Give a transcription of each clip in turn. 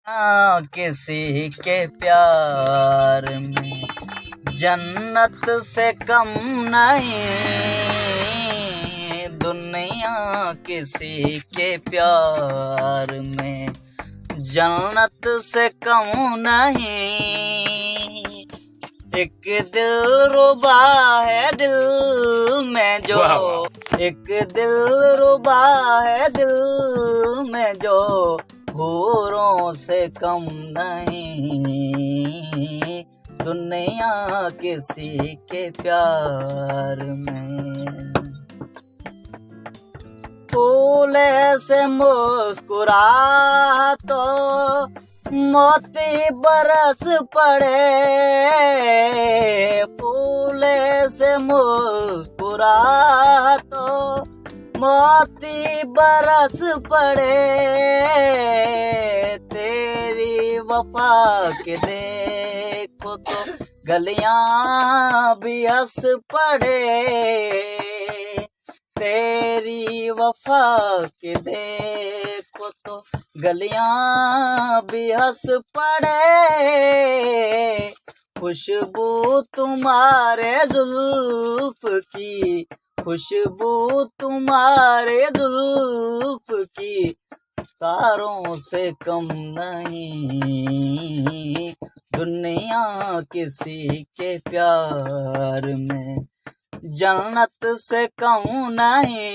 किसी के प्यार में जन्नत से कम नहीं, दुनिया किसी के प्यार में जन्नत से कम नहीं। एक दिल रुबा है दिल में जो, एक दिल रुबा है दिल में जो, हूरों से कम नहीं, दुनिया किसी के प्यार में। फूल से मुस्कुरा तो मोती बरस पड़े, फूल से मुस्कुरा तो मोती बरस पड़े, तेरी वफा के देखो तो गलियां भी हंस पड़े, तेरी वफा के देखो तो गलियां भी हंस पड़े, खुशबू तुम्हारे जुल्फ की, खुशबू तुम्हारे जुल्फ की तारों से कम नहीं, दुनिया किसी के प्यार में जन्नत से कम नहीं।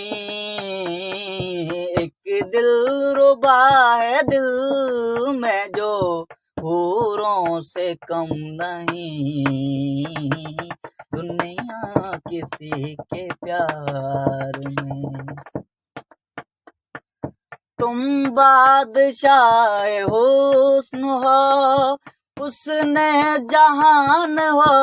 एक दिल रुबा है दिल में जो, हूरों से कम नहीं, दुनिया किसी के प्यार में। तुम बादशाह हुस्न हो, उसने जहान हो,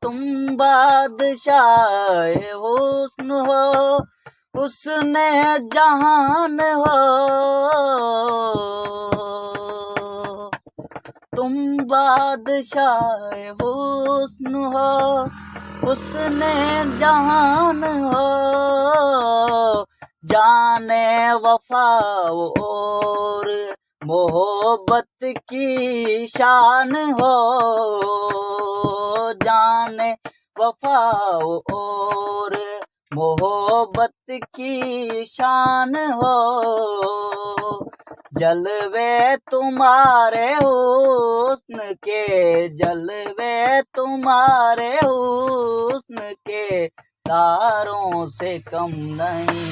तुम बादशाह हुस्न हो, उसने जहान हो, तुम बादशाह हुस्न हो, उसने जहान हो, जाने वफा और मोहब्बत की शान हो, जाने वफा और मोहब्बत की शान हो, जलवे तुम्हारे हुस्न के, जलवे तुम्हारे हुस्न के तारों से कम नहीं,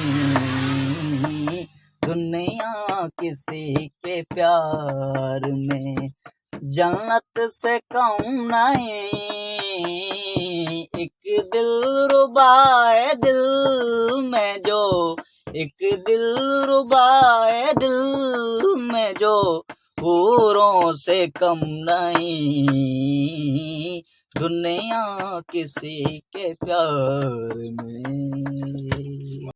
दुनिया किसी के प्यार में जन्नत से कम नहीं। एक दिल रुबा है दिल में जो, एक दिल रुबा है दिल में जो, हूरों से कम नहीं, दुनिया किसी के प्यार में।